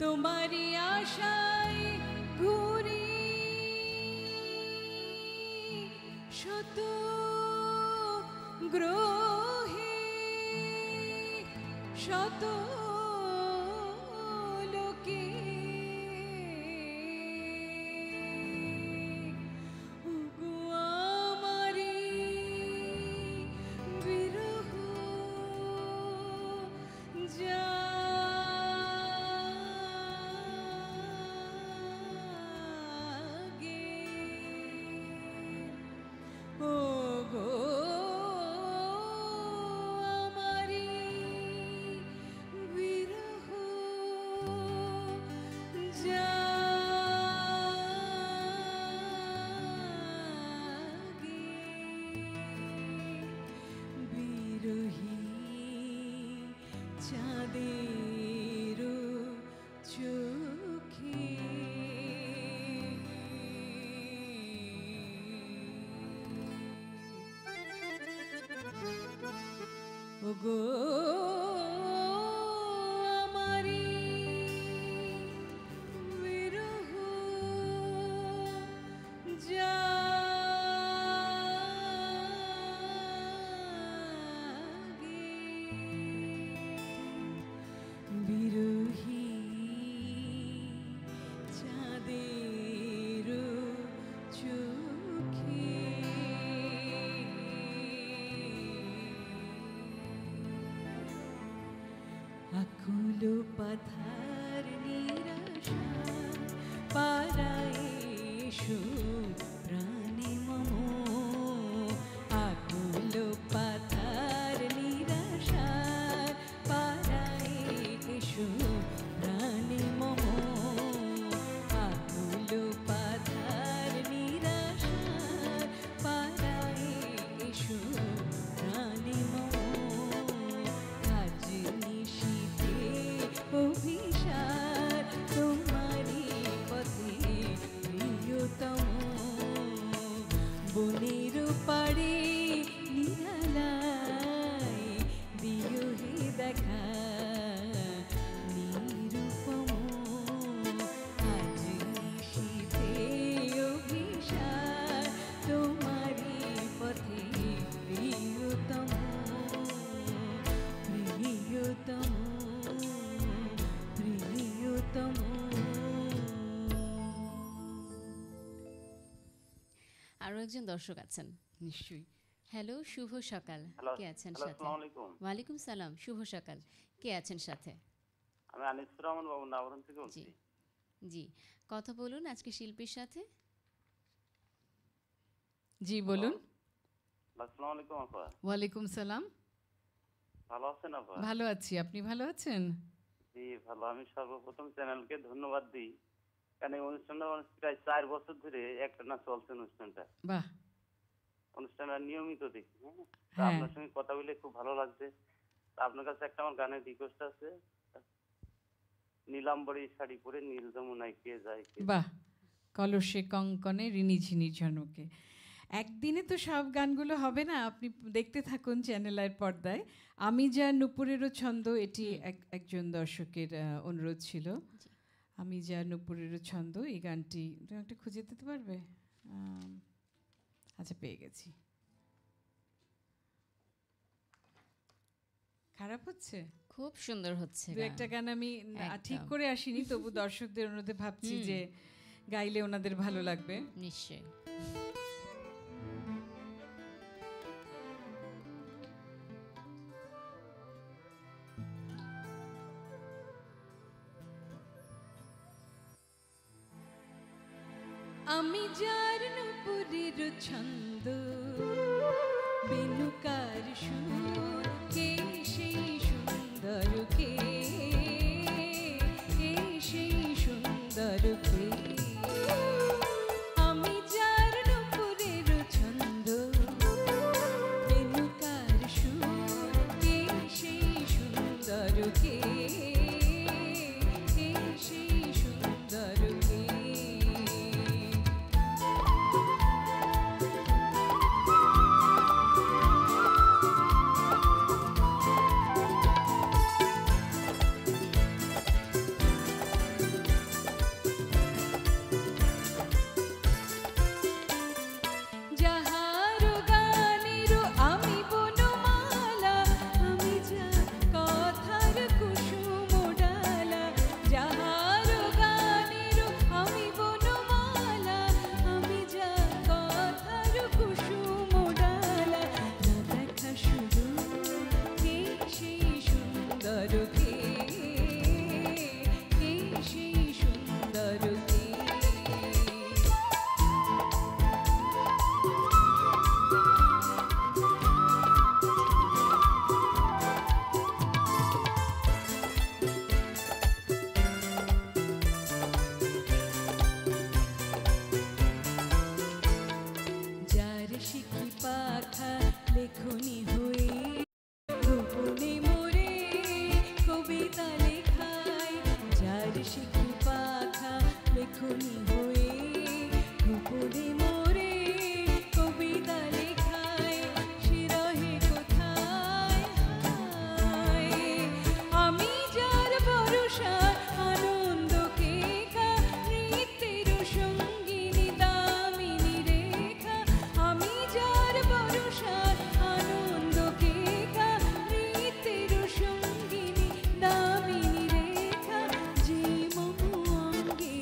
তোমারই আশায় ঘুরি শত গ্রহে শত লোকে ওগো আমারি বিরহ জাগে ওগো আমারি বিরহ জাগে বিরহী চাঁদের চোখে ওগো আমারি বিরহ জাগে বিরহী চাঁদের চোখে আকুল পাথার নিরাশা পারায় এসো প্রাণে মম আকুল পাথার নিরাশা পারায় এসো প্রাণে মম আকুল পাথার নিরাশা পারায় এসো প্রাণে মম আজ নিশীথে অভিসার তোমারি পথে প্রিয়তম বনের পাড়ে নিরালায় দিও হে দেখা নিরূপম আজ নিশীথে অভিসার তোমারি পথে প্রিয়তম প্রিয়তম প্রিয়তম আরো একজন দর্শক আছেন নিশ্চয়ই। হ্যালো শুভ সকাল কে আছেন সাথে আসসালামু আলাইকুম। ওয়ালাইকুম সালাম শুভ সকাল কে আছেন সাথে আমি আনিসুর রহমান বাবু নাবরণ থেকে বলছি। জি জি কথা বলুন আজকে শিল্পীর সাথে জি বলুন। আসসালামু আলাইকুম আপা। ওয়ালাইকুম সালাম। ভালো আছেন আপা? ভালো আছি, আপনি ভালো আছেন? জি ভালো। আমি সর্বপ্রথম চ্যানেলকে ধন্যবাদ দিই, কারণ এই অনুষ্ঠানটা প্রায় 4 বছর ধরে একটানা চলছে অনুষ্ঠানটা। বাহ। অনুষ্ঠানটা নিয়মিত দেখি। তো হ্যাঁ। আপনার সঙ্গে কথা বলে খুব ভালো লাগছে। তো আপনার কাছে একটা আমার গানের রিকোয়েস্ট আছে, নীলাম্বরী শাড়ি পরে নীল যমুনায় কে যায় কে। বাহ। কলসে কঙ্কনে ঋণী ঝিনি ঝনকে। একদিনে তো সব গানগুলো হবে না, আপনি দেখতে থাকুন চ্যানেলের পর্দায়। আমি যা নুপুরেরও ছন্দ, এটি একজন দর্শকের অনুরোধ ছিল। আমি যা নুপুরেরও ছন্দ, এই গানটি তুমি একটা খুঁজে দিতে পারবে? আচ্ছা পেয়ে গেছি। খারাপ হচ্ছে? খুব সুন্দর হচ্ছে দু একটা গান আমি ঠিক করে আসিনি, তবু দর্শকদের অনুরোধে ভাবছি যে গাইলে ওনাদের ভালো লাগবে। নিশ্চয়ই। আমি যার নুপুরের ছন্দ বেনুকার সুর কে সেই সুন্দর কে সেই সুন্দর কে আমি যার নুপুরের ছন্দ বেনুকার সুর কে সেই সুন্দর কে সেই সুন্দর কে শিখি পাখা লেখনি হয়ে উপরে মোরে কবিতা লেখায় শিরহে কোথায় হায় আমি যার ভরসা আনন্দকে কা নৃত্যের সঙ্গিনী দামিনী রেখা আমি যার ভরসা আনন্দকে কা নৃত্যের সঙ্গিনী দামিনী রেখা যে মম অঙ্গে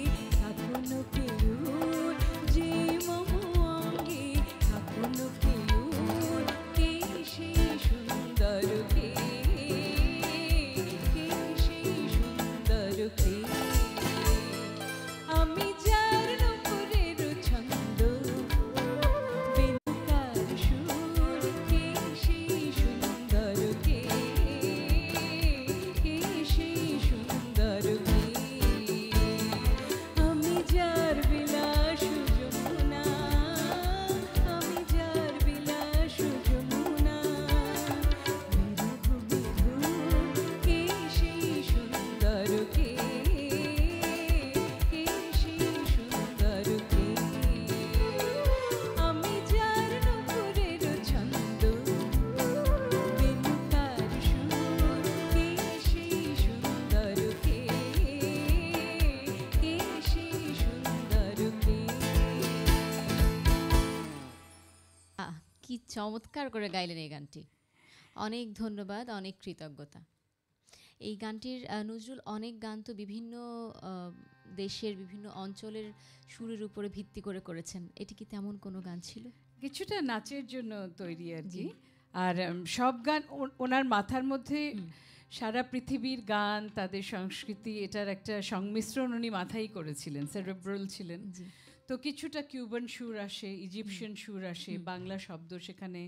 এখনো কেউর যে মম অঙ্গে এখনো কেউর কে সেই সুন্দর কে সেই সুন্দর কে আমি যার নূপুরের ছন্দ বেনুকার সুর কে সেই সুন্দর কে সেই সুন্দর কে আমি যার বিলাস যমুনা আমি যার বিলাস যমুনা বিরহ বিধুর কে সেই সুন্দর কে সেই সুন্দর কে আমি যার নূপুরের ছন্দ বেনুকার সুর কে সেই সুন্দর কে সেই সুন্দর কে কি চমৎকার করে গাইলেন এই গানটি। অনেক ধন্যবাদ, অনেক কৃতজ্ঞতা। এই গানটির নজরুল অনেক গান তো বিভিন্ন দেশের বিভিন্ন অঞ্চলের সুরের উপরে ভিত্তি করে করেছেন, এটি কি তেমন কোনো গান ছিল? কিছুটা নাচের জন্য তৈরি আর কি। আর সব গান ওনার মাথার মধ্যে সারা পৃথিবীর গান, তাদের সংস্কৃতি, এটার একটা সংমিশ্রণ উনি মাথায় করেছিলেন, সেরেব্রাল ছিলেন। তো কিছুটা কিউবান সুর আসে, ইজিপশিয়ান সুর আসে, বাংলা শব্দ সেখানে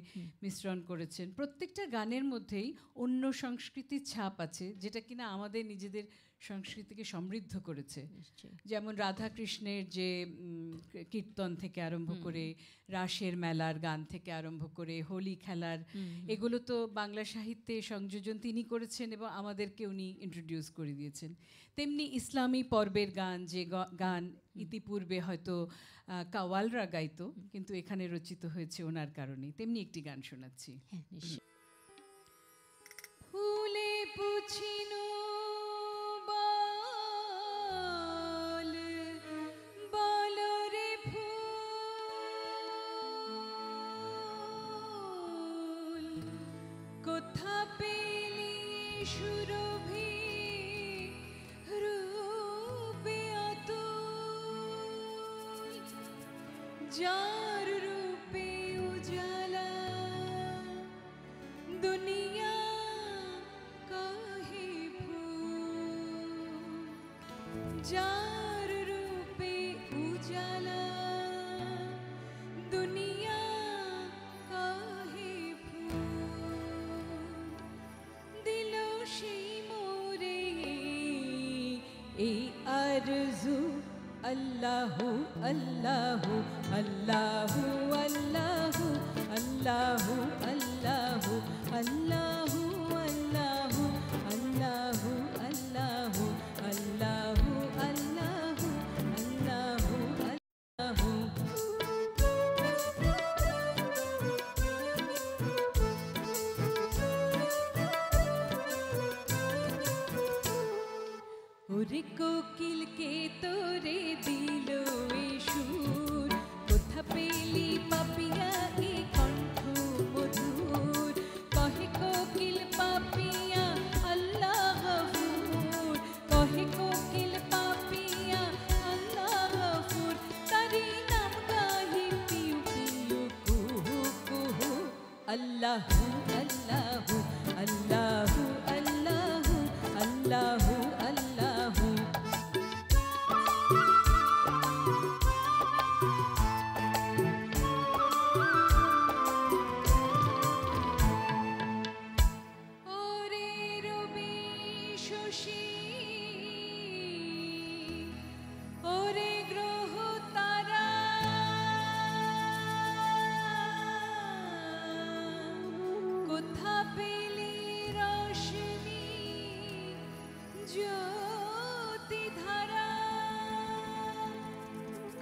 মিশ্রণ করেছেন। প্রত্যেকটা গানের মধ্যেই অন্য সংস্কৃতির ছাপ আছে, যেটা কিনা আমাদের নিজেদের সংস্কৃতিকে সমৃদ্ধ করেছে। যেমন রাধা কৃষ্ণের যে কীর্তন থেকে আরম্ভ করে, রাসের মেলার গান থেকে আরম্ভ করে, হোলি খেলার, এগুলো তো বাংলা সাহিত্যে সংযোজন তিনি করেছেন এবং আমাদেরকে উনি ইন্ট্রোডিউস করে দিয়েছেন। তেমনি ইসলামী পর্বের গান, যে গান ইতিপূর্বে হয়তো কাওয়ালরা গাইতো, কিন্তু এখানে রচিত হয়েছে ওনার কারণে, তেমনি একটি গান শোনাচ্ছি। হ্যাঁ, নিশ্চয়ই। ফুলে পুছিনু বল বল রে ফুল কোথা পেলি সুরভি রূপে অতুল যার রূপে উজালা দুনিয়া কাহে ফুল যার রূপে উজালা দুনিয়া কাহে ফুল দিল সেই মোরে এই আরজু আল্লাহু আল্লাহু আল্লাহু আল্লাহু আল্লাহু আল্লাহু আল্লাহু আল্লাহু আল্লাহু আল্লাহু আল্লাহু আল্লাহু আল্লাহু আল্লাহু ওরে কোকিল কে তোরে দিল এ সুর কোথা পেলি পাপিয়া এ কণ্ঠ মধুর কহে কোকিল পাপিয়া আল্লাহ গফুর কহে কোকিল পাপিয়া আল্লাহ গফুর তারি নাম গাহি পিউ পিউ কুহু কুহু আল্লাহু আল্লাহু আল্লাহু আল্লাহু আল্লাহু আল্লাহু ওরে রবি শশী ওরে গ্রহ তারা কোথা পেলি রোশনি জ্যোতি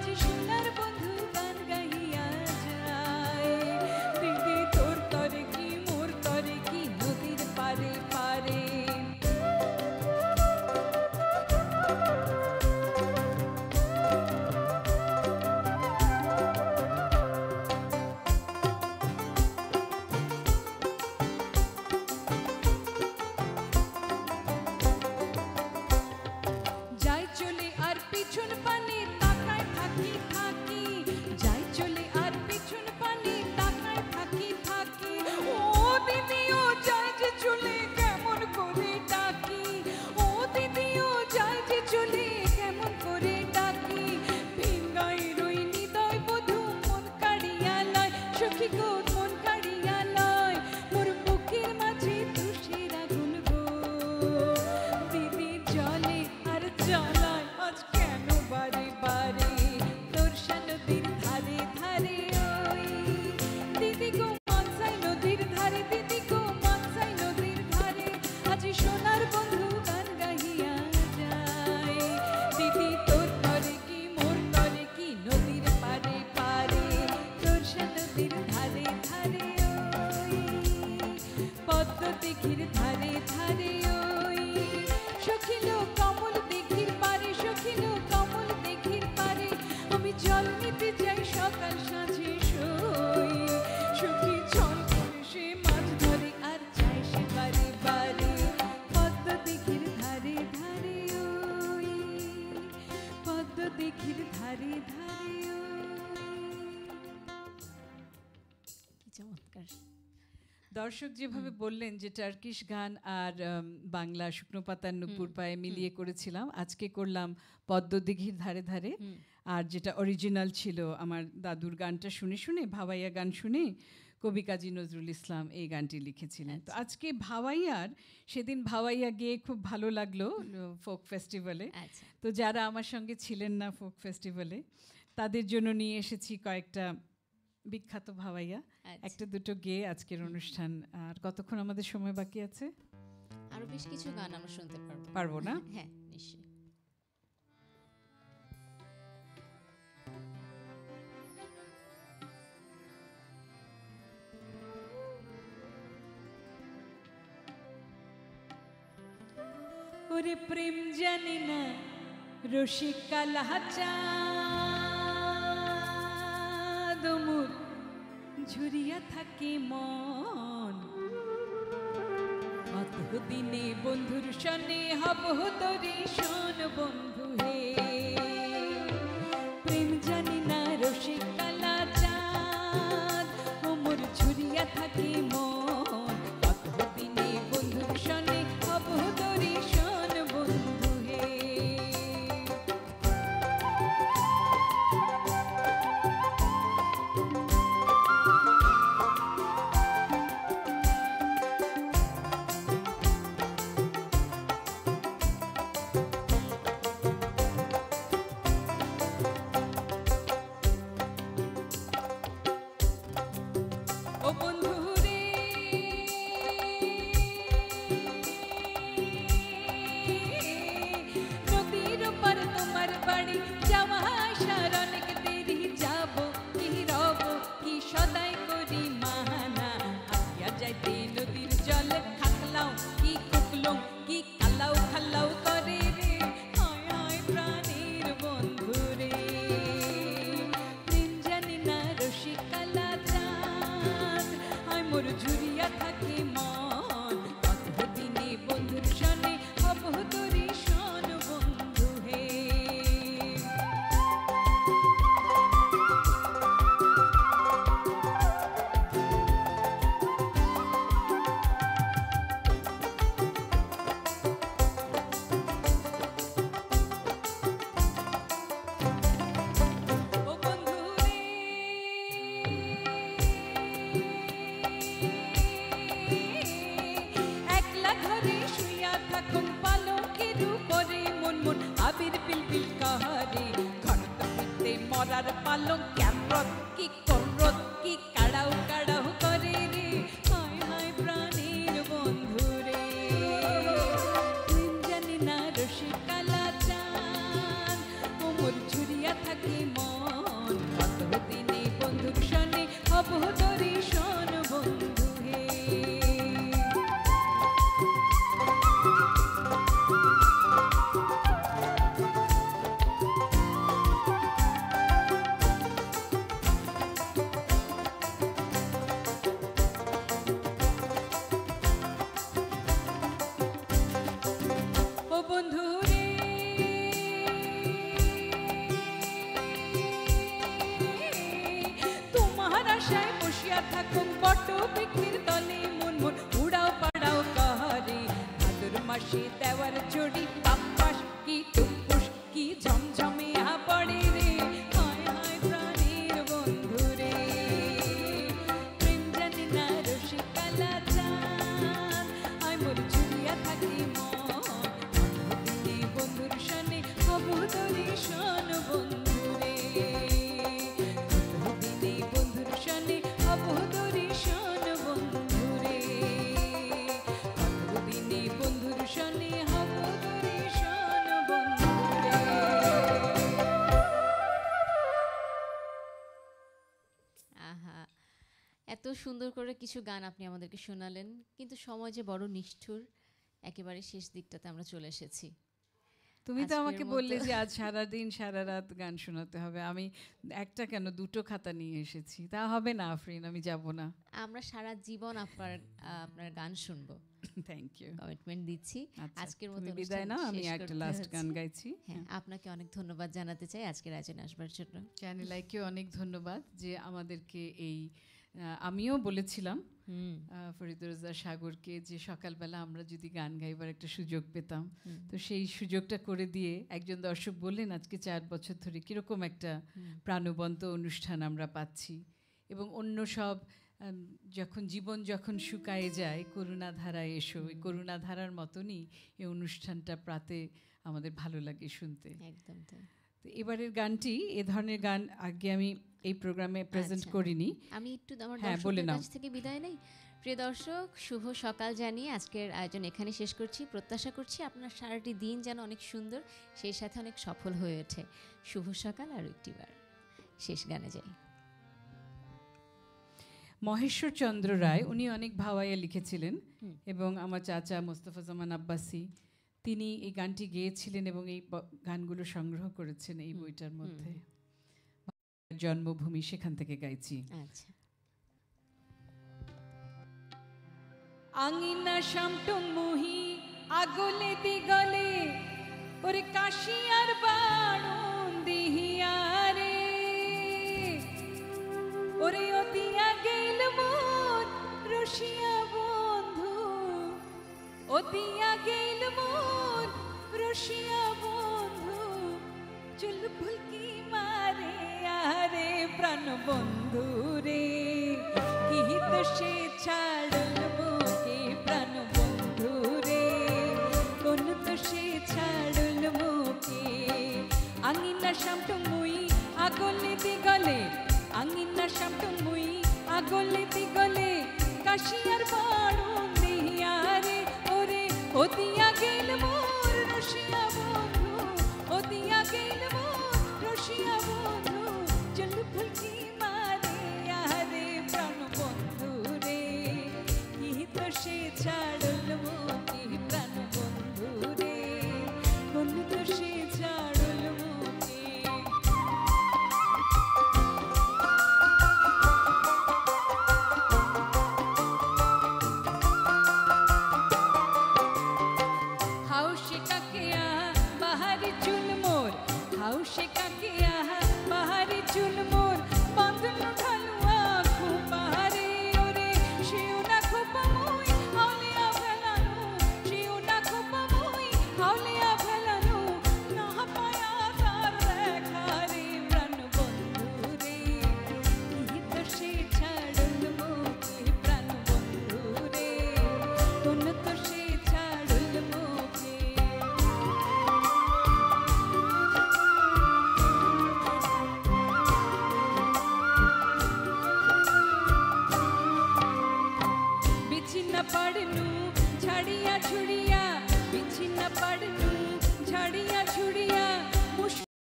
আজ সোনার বন্ধু গান গাহিয়া যায় দিদি তোর তরে কি মোর তরে কি নদীর পারে পারে যাই চলে আর পিছন পানে তাকায় থাকি থাকি যাই চলে আর পিছন পানে তাকায় থাকি থাকি ও দিদি ও যাই যে চলে কেমন করে ডাকি ও দিদি ও যাই যে চলে কেমন করে ডাকি ভিঙ্গাই রই হৃদয় বধূ মন কাড়িয়া লয় সখী গো মন কাড়িয়া লয় মোর বুকের মাঝে তুষের আগুন গো দিদি জলে আর জ্বালায় আজ কেন বারে বারে তোরসা নদীর ধারে ধারে ওই দিদি গো মানসাই নদীর ধারে দিদি গো মানসাই নদীর ধারে আজ সোনার বন্ধু গান গাহিয়া যায় দিদি তোর তরে কি মোর তরে কি নদীর পারে পারে তোরসা নদীর ধারে ধারে ওই পদ্ম দিঘির ধারে ধারে ওই সখিল কমল দিঘির পারে সখিল কমল দিঘির পারে আমি জল নিতে যাই সকাল সাঁঝে সই সখী জল করে সে মাছ ধরে আর যায় সে বারে বারে পদ্ম দিঘির ধারে ধারে ওই পদ্ম দিঘির ধারে ধারে কি চমৎকার। দর্শক যেভাবে বললেন যে টার্কিশ গান আর বাংলা শুকনো পাতার নুপুর পায়ে মিলিয়ে করেছিলাম, আজকে করলাম পদ্মদিঘির ধারে ধারে। আর যেটা অরিজিনাল ছিল আমার দাদুর গানটা শুনে শুনে, ভাওয়াইয়া গান শুনে কবি কাজী নজরুল ইসলাম এই গানটি লিখেছিলেন। তো আজকে ভাওয়াইয়ার, সেদিন ভাওয়াইয়া গিয়ে খুব ভালো লাগলো ফোক ফেস্টিভ্যালে। আচ্ছা, তো যারা আমার সঙ্গে ছিলেন না ফোক ফেস্টিভ্যালে তাদের জন্য নিয়ে এসেছি কয়েকটা বিখ্যাত ভাওয়াইয়া, আচ্ছা। একটা দুটো গেয়ে আজকের অনুষ্ঠান। আর কতক্ষণ আমাদের সময় বাকি আছে? আরো বেশ কিছু গান আমরা শুনতে পারবো। পারবো না? হ্যাঁ, নিশ্চয়ই। ওরে প্রেম জানি না রসিকা লাচাঁদ মোর ঝুরিয়া থাকে মন অতদিনে বন্ধুর সনে হব তরি শোন বন্ধু হে প্রেম জানি না রসিকা লাচাঁদ মোর ঝুরিয়া থাকে মন অতদিনে বন্ধুর সনে হব তরি শোন বন্ধু হে ও বন্ধু রে নদীর পার তোমার বাড়ি যাওয়া আসার অনেক দেরি যাব কি রব কি সদাই করি মাহানা আপিয়া যাইতে নদীর জল খাকলাও কি কুকলং কি কালাও খালাও করে রে হায় হায় প্রাণীর বন্ধু রে প্রেম জানি না রসিকা লাচাঁদ হায় মোর ঝুরিয়া থাকে মন অতদিনে বন্ধুর সনে হব তরি শোন বন্ধু হে ও বন্ধু রে একলা ঘরে শুইয়া থাকুন পালকের উপরে মন মন আবির পিলপিল কাহারে ঘরত পিতে মরার পালক ক্যামরত কি করত কি কাড়াও কাড়াও করে রে হায় হায় প্রাণীর বন্ধু রে প্রেম জানি না রসিকা লাচাঁদ ও মোর ঝুরিয়া থাকে মন থাকুক বট বৃক্ষের তলে মন মন উড়াও পাড়াও কাহারে ভাদর মাসে দেওয়ার চড়ি পাপ্পাস কি টুপুস কি ঝমঝমে পড়ে রে হায় হায় প্রাণীর বন্ধু রে প্রেম জানে না রসিকালা চান আয় মোর চুরিয়া থাকি মন দিনে বন্ধুর সনে হবু তোরে শোন বন্ধু রে দিনে বন্ধুর সনে হবু তোরে শোন বন্ধু রে দিনে বন্ধুর সনে হবু তোরে শোন বন্ধু রে। আহা, এত সুন্দর করে কিছু গান আপনি আমাদেরকে শোনালেন, কিন্তু সময় যে বড় নিষ্ঠুর, একেবারে শেষ দিকটাতে আমরা চলে এসেছি। তুমি তো আজকের আমাকে মতো- বললে যে আজ সারাদিন সারা রাত গান শোনাতে হবে, আমি একটা কেন দুটো খাতা নিয়ে এসেছি, তা হবে না আফরিন, আমি যাব না। আমরা সারা জীবন আপনার গান শুনবো, থ্যাংক ইউ। কমিটমেন্ট দিচ্ছি। আজকের মতো তুমি বিদায় অনুষ্ঠান নাও, আমি শেষ একটা করতে লাস্ট হচ্ছে। গান গাইছি। হ্যাঁ, আপনাকে অনেক ধন্যবাদ জানাতে চাই আজকের আয়োজনে আসবার জন্য। চ্যানেল আইকেও অনেক ধন্যবাদ যে আমাদেরকে এই আমিও বলেছিলাম ফরিদুজ্জামান সাগরকে যে সকালবেলা আমরা যদি গান গাইবার একটা সুযোগ পেতাম, তো সেই সুযোগটা করে দিয়ে একজন দর্শক বললেন আজকে 4 বছর ধরে কীরকম একটা প্রাণবন্ত অনুষ্ঠান আমরা পাচ্ছি, এবং অন্য সব যখন জীবন যখন শুকায়ে যায় করুণাধারায় এসো, এই করুণাধারার মতনই এই অনুষ্ঠানটা প্রাতে আমাদের ভালো লাগে শুনতে। একদম তাই। তো এবারের গানটি, এ ধরনের গান আগে আমি এই প্রোগ্রামে প্রেজেন্ট আচ্ছা। করিনি। আমি একটু আমার হ্যাঁ, বলে দর্শকদের নাও। কাছ থেকে বিদায় নেই। প্রিয় দর্শক, শুভ সকাল জানিয়ে আজকের আয়োজন এখানে শেষ করছি। প্রত্যাশা করছি আপনার সারাটি দিন যেন অনেক সুন্দর, সেই সাথে অনেক সফল হয়ে ওঠে। শুভ সকাল। আর একটিবার শেষ গানে যাই। মহেশ্বর চন্দ্র রায়, উনি অনেক ভাওয়াইয়া লিখেছিলেন, এবং আমার চাচা মোস্তফা জামান আব্বাসী, তিনি এই গানটি গেয়েছিলেন এবং এই গানগুলো সংগ্রহ করেছেন এই বইটার মধ্যে। জন্মভূমি, সেখান থেকে গাইছি। আচ্ছা। আঙিনা শামটুং মুহি আগলে দিগলে ওরে কাশিয়ার বাড়ুন দিহিয়ারে ওরে অতিয়া গেল মোর রসিয়া বন্ধু অতিয়া গেল মোর রসিয়া বন্ধু চুল ফুলকি মারে আরে প্রাণ বন্ধু রে কি তো সে ছাড়ল মোকে প্রাণ বন্ধু রে কোন তো সে ছাড়ল মোকে আঙিনা শামটুং মুই আগলে দিগলে আঙিনা শামটুং মুই আগলে দিগলে কাশিয়ার বাড়ুন দিহিয়ারে ওরে ওদিয়া গেল মোর রসিয়া বন্ধু ওদিয়া গেল মোর রসিয়া বন্ধু চল ফুলকি মারে আরে প্রাণ বন্ধু রে কি তো সে ছাড়ল মোকে প্রাণ বন্ধু রে কোন তো সে ছাড়ল মোকে হাউসে কাকে বাহারি চুল মোর হাউসে